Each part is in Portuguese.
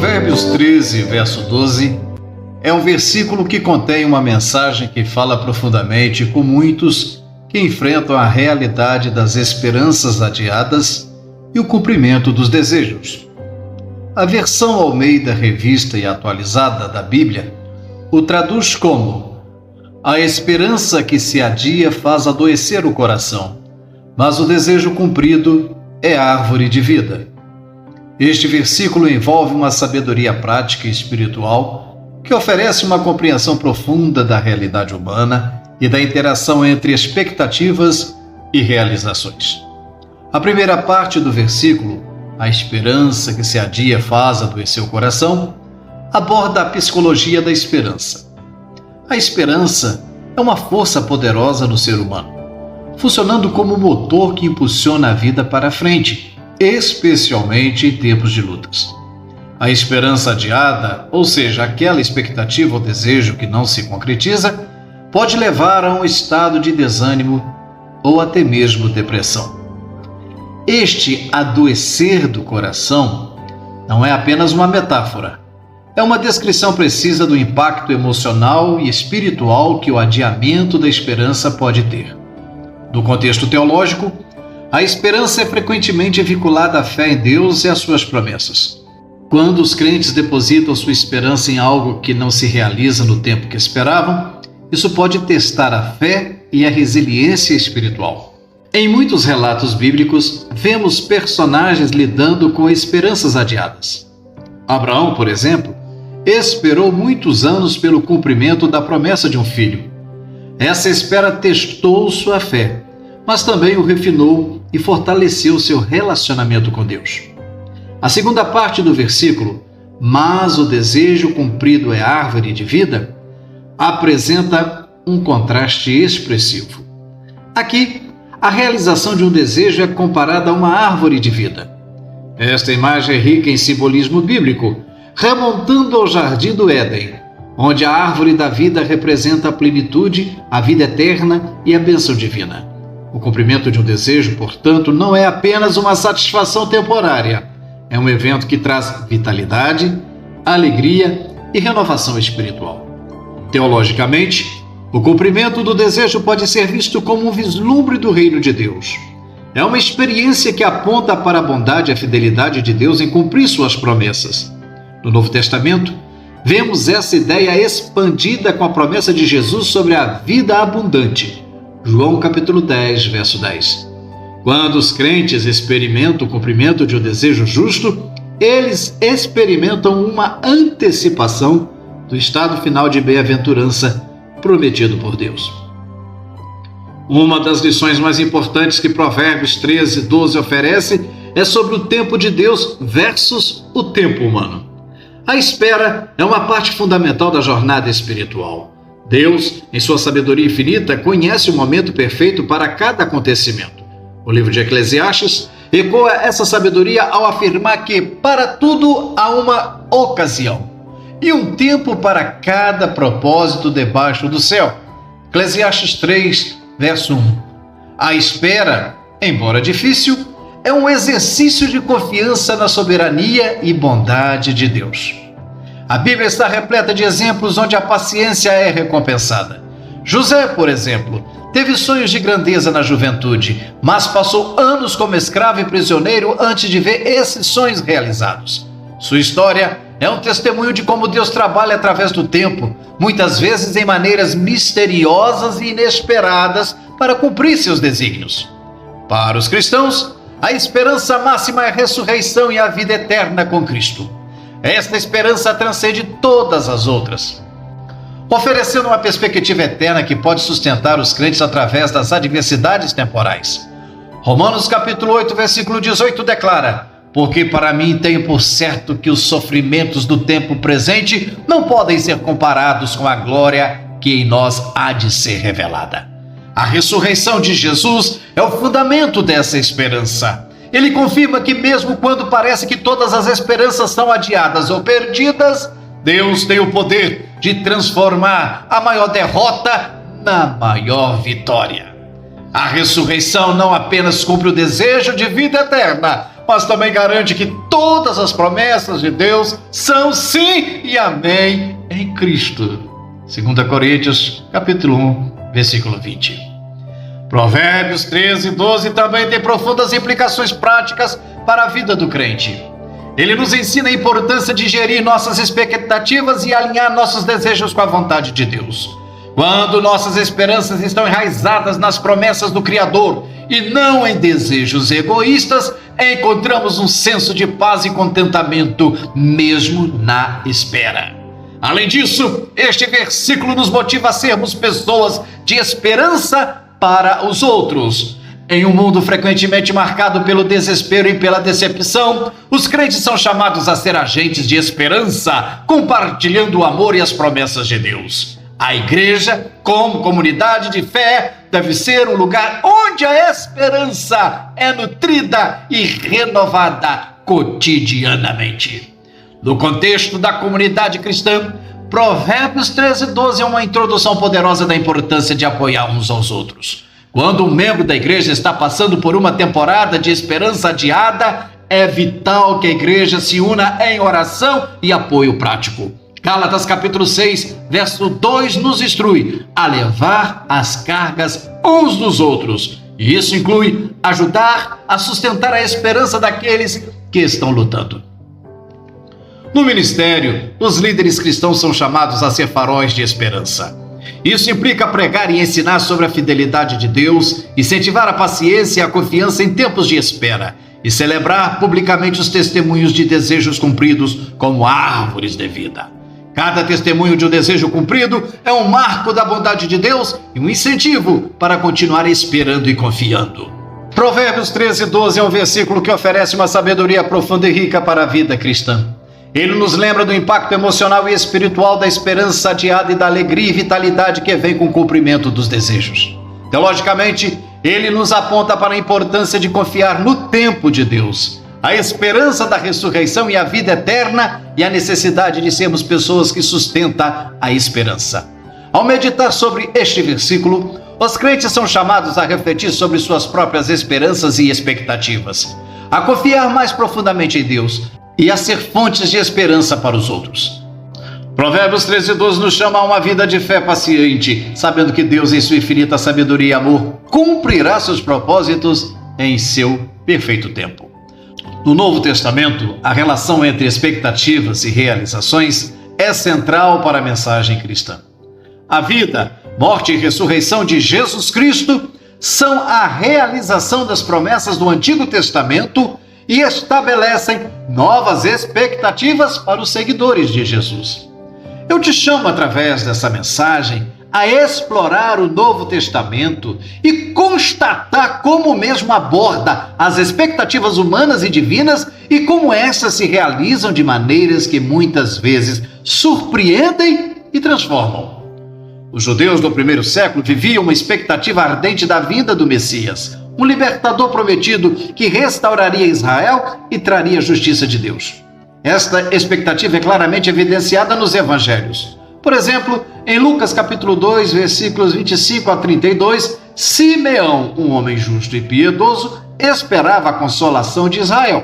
Provérbios 13, verso 12, é um versículo que contém uma mensagem que fala profundamente com muitos que enfrentam a realidade das esperanças adiadas e o cumprimento dos desejos. A versão Almeida Revista e Atualizada da Bíblia o traduz como: a esperança que se adia faz adoecer o coração, mas o desejo cumprido é árvore de vida. Este versículo envolve uma sabedoria prática e espiritual que oferece uma compreensão profunda da realidade humana e da interação entre expectativas e realizações. A primeira parte do versículo, a esperança que se adia faz adoecer o coração, aborda a psicologia da esperança. A esperança é uma força poderosa no ser humano, funcionando como motor que impulsiona a vida para a frente, especialmente em tempos de lutas. A esperança adiada, ou seja, aquela expectativa ou desejo que não se concretiza, pode levar a um estado de desânimo ou até mesmo depressão. Este adoecer do coração não é apenas uma metáfora, é uma descrição precisa do impacto emocional e espiritual que o adiamento da esperança pode ter. No contexto teológico, a esperança é frequentemente vinculada à fé em Deus e às suas promessas. Quando os crentes depositam sua esperança em algo que não se realiza no tempo que esperavam, isso pode testar a fé e a resiliência espiritual. Em muitos relatos bíblicos, vemos personagens lidando com esperanças adiadas. Abraão, por exemplo, esperou muitos anos pelo cumprimento da promessa de um filho. Essa espera testou sua fé, mas também o refinou e fortaleceu seu relacionamento com Deus. A segunda parte do versículo, mas o desejo cumprido é árvore de vida, apresenta um contraste expressivo. Aqui, a realização de um desejo é comparada a uma árvore de vida. Esta imagem é rica em simbolismo bíblico, remontando ao jardim do Éden, onde a árvore da vida representa a plenitude, a vida eterna e a bênção divina. O cumprimento de um desejo, portanto, não é apenas uma satisfação temporária, é um evento que traz vitalidade, alegria e renovação espiritual. Teologicamente, o cumprimento do desejo pode ser visto como um vislumbre do reino de Deus. É uma experiência que aponta para a bondade e a fidelidade de Deus em cumprir suas promessas. No Novo Testamento, vemos essa ideia expandida com a promessa de Jesus sobre a vida abundante. João capítulo 10, verso 10. Quando os crentes experimentam o cumprimento de um desejo justo, eles experimentam uma antecipação do estado final de bem-aventurança prometido por Deus. Uma das lições mais importantes que Provérbios 13, 12 oferece é sobre o tempo de Deus versus o tempo humano. A espera é uma parte fundamental da jornada espiritual. Deus, em sua sabedoria infinita, conhece o momento perfeito para cada acontecimento. O livro de Eclesiastes ecoa essa sabedoria ao afirmar que para tudo há uma ocasião e um tempo para cada propósito debaixo do céu. Eclesiastes 3, verso 1. A espera, embora difícil, é um exercício de confiança na soberania e bondade de Deus. A Bíblia está repleta de exemplos onde a paciência é recompensada. José, por exemplo, teve sonhos de grandeza na juventude, mas passou anos como escravo e prisioneiro antes de ver esses sonhos realizados. Sua história é um testemunho de como Deus trabalha através do tempo, muitas vezes em maneiras misteriosas e inesperadas para cumprir seus desígnios. Para os cristãos, a esperança máxima é a ressurreição e a vida eterna com Cristo. Esta esperança transcende todas as outras, oferecendo uma perspectiva eterna que pode sustentar os crentes através das adversidades temporais. Romanos capítulo 8, versículo 18 declara: porque para mim tenho por certo que os sofrimentos do tempo presente não podem ser comparados com a glória que em nós há de ser revelada. A ressurreição de Jesus é o fundamento dessa esperança. Ele confirma que mesmo quando parece que todas as esperanças são adiadas ou perdidas, Deus tem o poder de transformar a maior derrota na maior vitória. A ressurreição não apenas cumpre o desejo de vida eterna, mas também garante que todas as promessas de Deus são sim e amém em Cristo. 2 Coríntios, capítulo 1, versículo 20. Provérbios 13 e 12 também tem profundas implicações práticas para a vida do crente. Ele nos ensina a importância de gerir nossas expectativas e alinhar nossos desejos com a vontade de Deus. Quando nossas esperanças estão enraizadas nas promessas do Criador e não em desejos egoístas, encontramos um senso de paz e contentamento mesmo na espera. Além disso, este versículo nos motiva a sermos pessoas de esperança para os outros. Em um mundo frequentemente marcado pelo desespero e pela decepção, os crentes são chamados a ser agentes de esperança, compartilhando o amor e as promessas de Deus. A igreja, como comunidade de fé, deve ser um lugar onde a esperança é nutrida e renovada cotidianamente. No contexto da comunidade cristã, Provérbios 13 e 12 é uma introdução poderosa da importância de apoiar uns aos outros. Quando um membro da igreja está passando por uma temporada de esperança adiada, é vital que a igreja se una em oração e apoio prático. Gálatas capítulo 6, verso 2 nos instrui a levar as cargas uns dos outros. E isso inclui ajudar a sustentar a esperança daqueles que estão lutando. No ministério, os líderes cristãos são chamados a ser faróis de esperança. Isso implica pregar e ensinar sobre a fidelidade de Deus, incentivar a paciência e a confiança em tempos de espera e celebrar publicamente os testemunhos de desejos cumpridos como árvores de vida. Cada testemunho de um desejo cumprido é um marco da bondade de Deus e um incentivo para continuar esperando e confiando. Provérbios 13 e 12 é um versículo que oferece uma sabedoria profunda e rica para a vida cristã. Ele nos lembra do impacto emocional e espiritual da esperança adiada e da alegria e vitalidade que vem com o cumprimento dos desejos. Teologicamente, ele nos aponta para a importância de confiar no tempo de Deus, a esperança da ressurreição e a vida eterna e a necessidade de sermos pessoas que sustentam a esperança. Ao meditar sobre este versículo, os crentes são chamados a refletir sobre suas próprias esperanças e expectativas, a confiar mais profundamente em Deus e a ser fontes de esperança para os outros. Provérbios 13 e 12 nos chama a uma vida de fé paciente, sabendo que Deus, em sua infinita sabedoria e amor, cumprirá seus propósitos em seu perfeito tempo. No Novo Testamento, a relação entre expectativas e realizações é central para a mensagem cristã. A vida, morte e ressurreição de Jesus Cristo são a realização das promessas do Antigo Testamento e estabelecem novas expectativas para os seguidores de Jesus. Eu te chamo, através dessa mensagem, a explorar o Novo Testamento e constatar como o mesmo aborda as expectativas humanas e divinas e como essas se realizam de maneiras que muitas vezes surpreendem e transformam. Os judeus do primeiro século viviam uma expectativa ardente da vinda do Messias, um libertador prometido que restauraria Israel e traria a justiça de Deus. Esta expectativa é claramente evidenciada nos evangelhos. Por exemplo, em Lucas capítulo 2, versículos 25 a 32, Simeão, um homem justo e piedoso, esperava a consolação de Israel.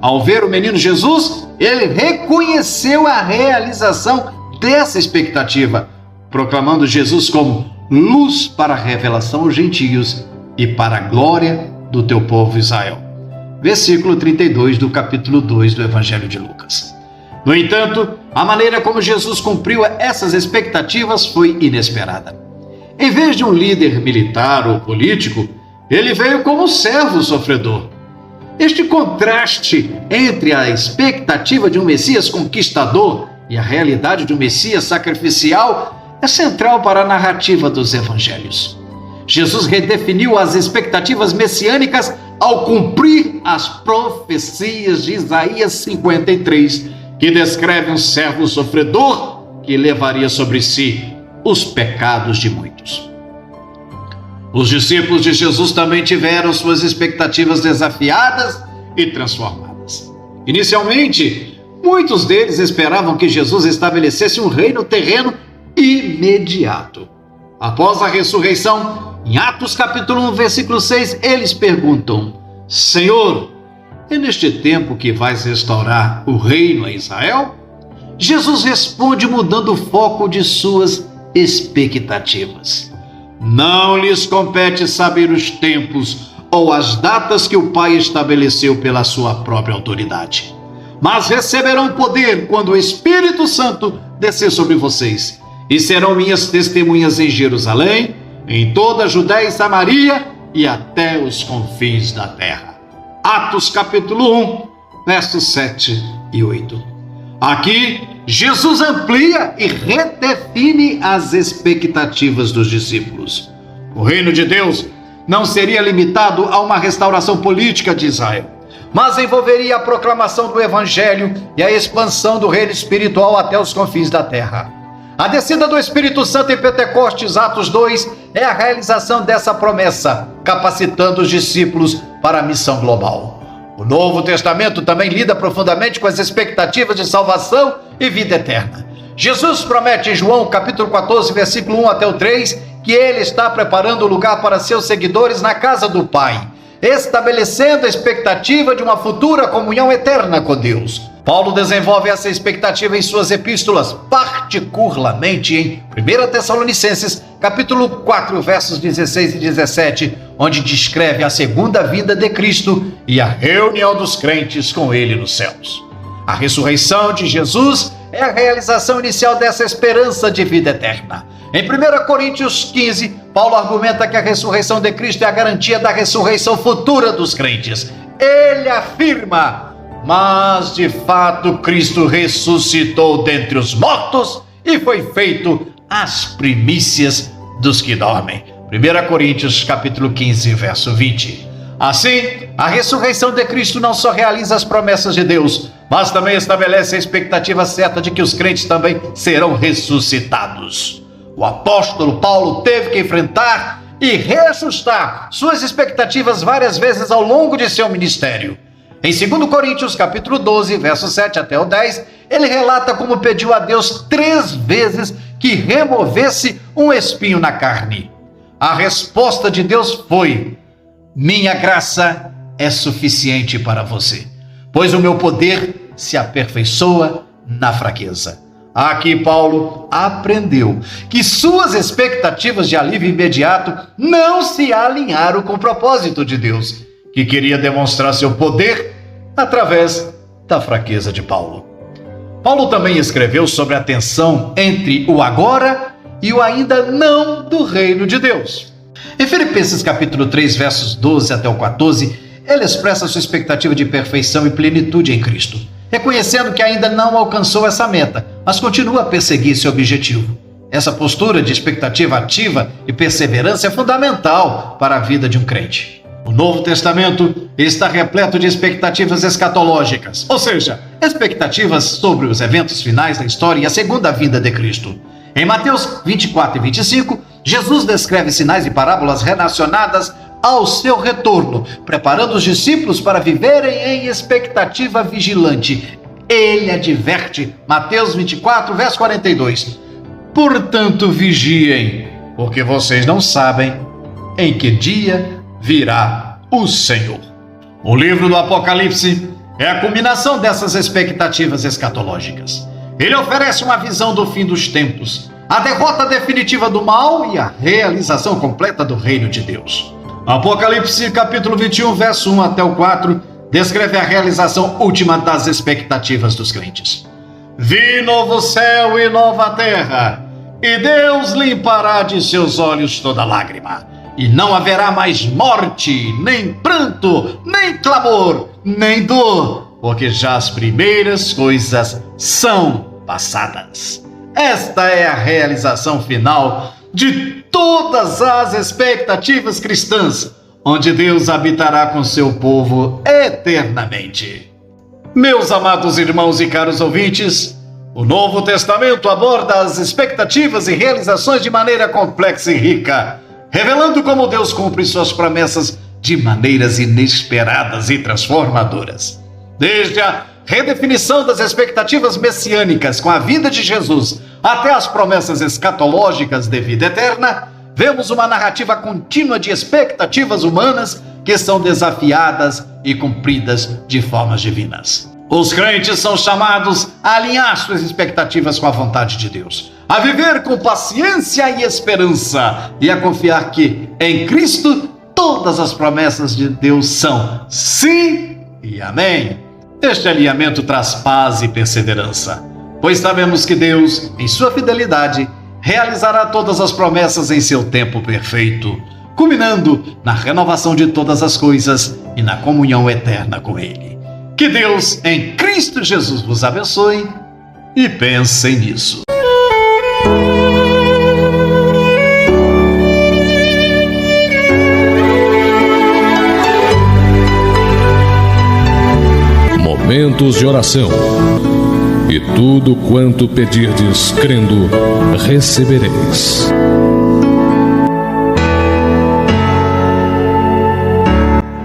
Ao ver o menino Jesus, ele reconheceu a realização dessa expectativa, proclamando Jesus como luz para a revelação aos gentios e para a glória do teu povo Israel. Versículo 32 do capítulo 2 do Evangelho de Lucas. No entanto, a maneira como Jesus cumpriu essas expectativas foi inesperada. Em vez de um líder militar ou político, ele veio como servo sofredor. Este contraste entre a expectativa de um Messias conquistador e a realidade de um Messias sacrificial é central para a narrativa dos evangelhos. Jesus redefiniu as expectativas messiânicas ao cumprir as profecias de Isaías 53, que descreve um servo sofredor que levaria sobre si os pecados de muitos. Os discípulos de Jesus também tiveram suas expectativas desafiadas e transformadas. Inicialmente, muitos deles esperavam que Jesus estabelecesse um reino terreno imediato. Após a ressurreição, em Atos capítulo 1, versículo 6, eles perguntam: Senhor, é neste tempo que vais restaurar o reino a Israel? Jesus responde mudando o foco de suas expectativas. Não lhes compete saber os tempos ou as datas que o Pai estabeleceu pela sua própria autoridade, mas receberão poder quando o Espírito Santo descer sobre vocês, e serão minhas testemunhas em Jerusalém, em toda a Judéia e Samaria e até os confins da terra. Atos capítulo 1, versos 7 e 8. Aqui, Jesus amplia e redefine as expectativas dos discípulos. O reino de Deus não seria limitado a uma restauração política de Israel, mas envolveria a proclamação do Evangelho e a expansão do reino espiritual até os confins da terra. A descida do Espírito Santo em Pentecostes, Atos 2, é a realização dessa promessa, capacitando os discípulos para a missão global. O Novo Testamento também lida profundamente com as expectativas de salvação e vida eterna. Jesus promete em João capítulo 14, versículo 1 até o 3, que ele está preparando o lugar para seus seguidores na casa do Pai, estabelecendo a expectativa de uma futura comunhão eterna com Deus. Paulo desenvolve essa expectativa em suas epístolas, particularmente em 1 Tessalonicenses, capítulo 4, versos 16 e 17, onde descreve a segunda vinda de Cristo e a reunião dos crentes com ele nos céus. A ressurreição de Jesus é a realização inicial dessa esperança de vida eterna. Em 1 Coríntios 15, Paulo argumenta que a ressurreição de Cristo é a garantia da ressurreição futura dos crentes. Ele afirma: mas de fato Cristo ressuscitou dentre os mortos e foi feito as primícias dos que dormem. 1 Coríntios capítulo 15, verso 20. Assim, a ressurreição de Cristo não só realiza as promessas de Deus, mas também estabelece a expectativa certa de que os crentes também serão ressuscitados. O apóstolo Paulo teve que enfrentar e reajustar suas expectativas várias vezes ao longo de seu ministério. Em 2 Coríntios, capítulo 12, versos 7 até o 10, ele relata como pediu a Deus 3 vezes que removesse um espinho na carne. A resposta de Deus foi: minha graça é suficiente para você, pois o meu poder se aperfeiçoa na fraqueza. Aqui Paulo aprendeu que suas expectativas de alívio imediato não se alinharam com o propósito de Deus, que queria demonstrar seu poder através da fraqueza de Paulo. Paulo também escreveu sobre a tensão entre o agora e o ainda não do reino de Deus. Em Filipenses capítulo 3, versos 12 até o 14, ele expressa sua expectativa de perfeição e plenitude em Cristo, reconhecendo que ainda não alcançou essa meta, mas continua a perseguir seu objetivo. Essa postura de expectativa ativa e perseverança é fundamental para a vida de um crente. O Novo Testamento está repleto de expectativas escatológicas, ou seja, expectativas sobre os eventos finais da história e a segunda vinda de Cristo. Em Mateus 24 e 25, Jesus descreve sinais e parábolas relacionadas ao seu retorno, preparando os discípulos para viverem em expectativa vigilante. Ele adverte, Mateus 24, verso 42, portanto vigiem, porque vocês não sabem em que dia virá o Senhor. O livro do Apocalipse é a culminação dessas expectativas escatológicas. Ele oferece uma visão do fim dos tempos, a derrota definitiva do mal e a realização completa do reino de Deus. Apocalipse capítulo 21, verso 1 até o 4, descreve a realização última das expectativas dos crentes. Vi novo céu e nova terra, e Deus limpará de seus olhos toda lágrima. E não haverá mais morte, nem pranto, nem clamor, nem dor, porque já as primeiras coisas são passadas. Esta é a realização final de todas as expectativas cristãs, onde Deus habitará com seu povo eternamente. Meus amados irmãos e caros ouvintes, o Novo Testamento aborda as expectativas e realizações de maneira complexa e rica, revelando como Deus cumpre suas promessas de maneiras inesperadas e transformadoras. Desde a redefinição das expectativas messiânicas com a vinda de Jesus até as promessas escatológicas de vida eterna, vemos uma narrativa contínua de expectativas humanas que são desafiadas e cumpridas de formas divinas. Os crentes são chamados a alinhar suas expectativas com a vontade de Deus, a viver com paciência e esperança e a confiar que, em Cristo, todas as promessas de Deus são sim e amém. Este alinhamento traz paz e perseverança, pois sabemos que Deus, em sua fidelidade, realizará todas as promessas em seu tempo perfeito, culminando na renovação de todas as coisas e na comunhão eterna com Ele. Que Deus, em Cristo Jesus, vos abençoe e pensem nisso. Momentos de oração. E tudo quanto pedirdes, crendo, recebereis.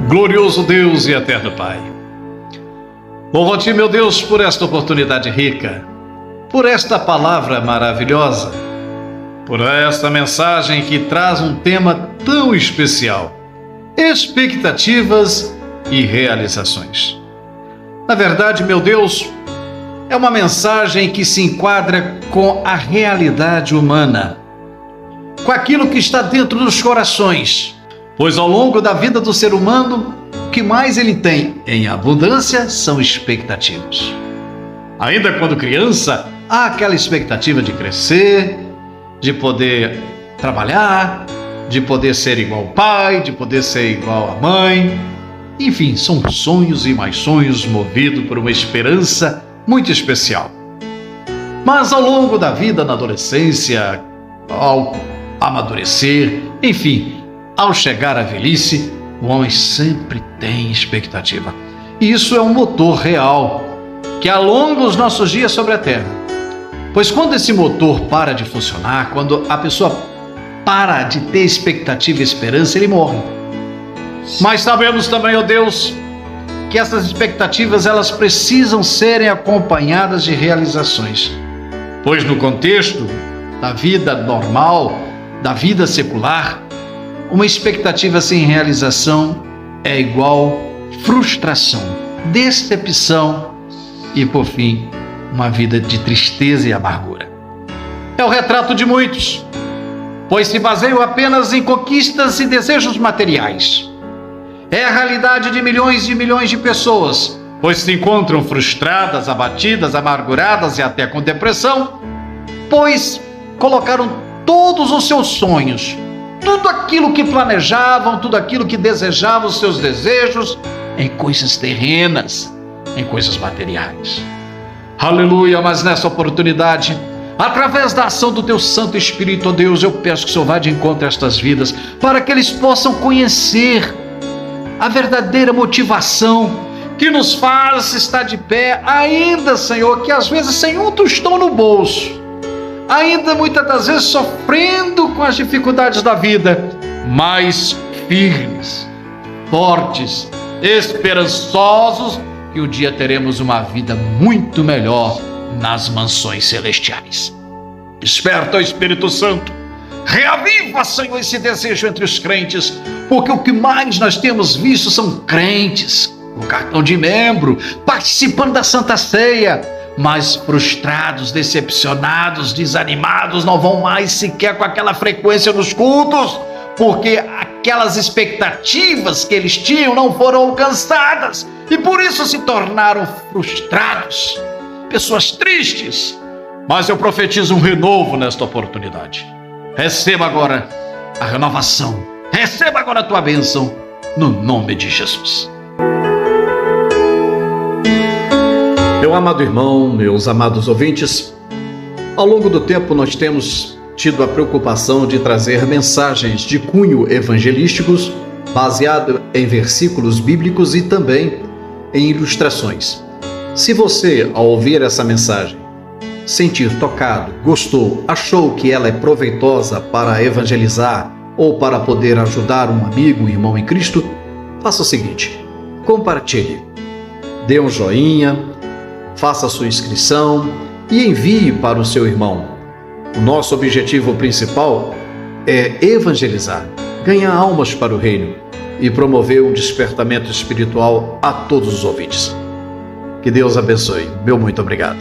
Glorioso Deus e eterno Pai, louvo a Ti, meu Deus, por esta oportunidade rica, por esta palavra maravilhosa, por esta mensagem que traz um tema tão especial: expectativas e realizações. Na verdade, meu Deus, é uma mensagem que se enquadra com a realidade humana, com aquilo que está dentro dos corações, pois ao longo da vida do ser humano, o que mais ele tem em abundância são expectativas. Ainda quando criança, há aquela expectativa de crescer, de poder trabalhar, de poder ser igual ao pai, de poder ser igual à mãe. Enfim, são sonhos e mais sonhos movidos por uma esperança muito especial. Mas ao longo da vida, na adolescência, ao amadurecer, enfim, ao chegar à velhice, o homem sempre tem expectativa. E isso é um motor real que alonga os nossos dias sobre a terra. Pois quando esse motor para de funcionar, quando a pessoa para de ter expectativa e esperança, ele morre. Mas sabemos também, ó Deus, que essas expectativas elas precisam serem acompanhadas de realizações. Pois no contexto da vida normal, da vida secular, uma expectativa sem realização é igual frustração, decepção e, por fim, uma vida de tristeza e amargura. É o retrato de muitos, pois se baseiam apenas em conquistas e desejos materiais. É a realidade de milhões e milhões de pessoas, pois se encontram frustradas, abatidas, amarguradas e até com depressão, pois colocaram todos os seus sonhos, tudo aquilo que planejavam, tudo aquilo que desejavam, os seus desejos, em coisas terrenas, em coisas materiais. Aleluia, mas nessa oportunidade, através da ação do Teu Santo Espírito, ó Deus, eu peço que o Senhor vá de encontro a estas vidas, para que eles possam conhecer a verdadeira motivação que nos faz estar de pé, ainda, Senhor, que às vezes sem um tostão no bolso, ainda muitas das vezes sofrendo com as dificuldades da vida, mas firmes, fortes, esperançosos, que um dia teremos uma vida muito melhor nas mansões celestiais. Desperta, ó Espírito Santo, reaviva, Senhor, esse desejo entre os crentes, porque o que mais nós temos visto são crentes com cartão de membro, participando da Santa Ceia, mas frustrados, decepcionados, desanimados, não vão mais sequer com aquela frequência nos cultos, porque aquelas expectativas que eles tinham não foram alcançadas e por isso se tornaram frustrados, pessoas tristes. Mas eu profetizo um renovo nesta oportunidade. Receba agora a renovação, receba agora a tua bênção, no nome de Jesus. Meu amado irmão, meus amados ouvintes, ao longo do tempo nós temos tido a preocupação de trazer mensagens de cunho evangelísticos, baseado em versículos bíblicos e também em ilustrações. Se você, ao ouvir essa mensagem, sentir tocado, gostou, achou que ela é proveitosa para evangelizar ou para poder ajudar um amigo, um irmão em Cristo, faça o seguinte: compartilhe, dê um joinha, faça a sua inscrição e envie para o seu irmão. O nosso objetivo principal é evangelizar, ganhar almas para o reino. e promover um despertamento espiritual a todos os ouvintes. Que Deus abençoe. Meu muito obrigado.